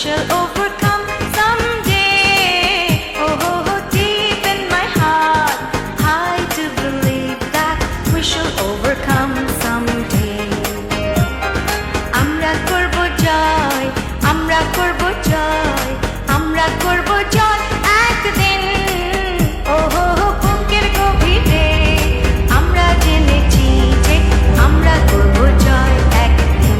shall overcome someday. Oh, oh, oh, deep in my heart, I do believe that we shall overcome someday. Amra korbo joy, amra korbo joy, amra korbo joy ekdin. Oh, oh, oh, বুকের গভীরে আমরা জেনেছি যে আমরা করবো জয় একদিন।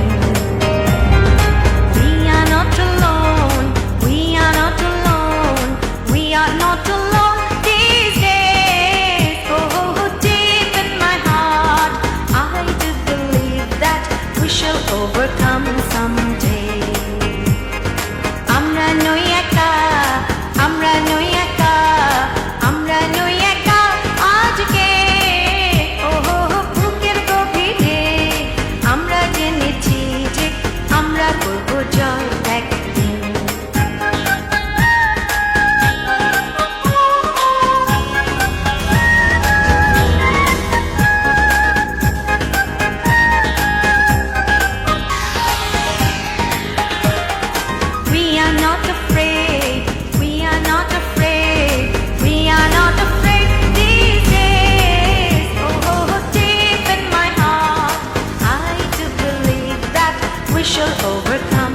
We are not alone, we are not alone, we are not alone these days. Oh, oh, oh, deep in my heart, I do believe that we shall overcome someday. আমরা নই একা, আমরা নই একা, আমরা নই একা আজকে। Oh, oh, oh, বুকের গভীরে আমরা জেনেছি যে আমরা করবো জয় একদিন। We are not afraid, we are not afraid, we are not afraid these days. Oh, oh, oh, deep in my heart, I do believe that we shall overcome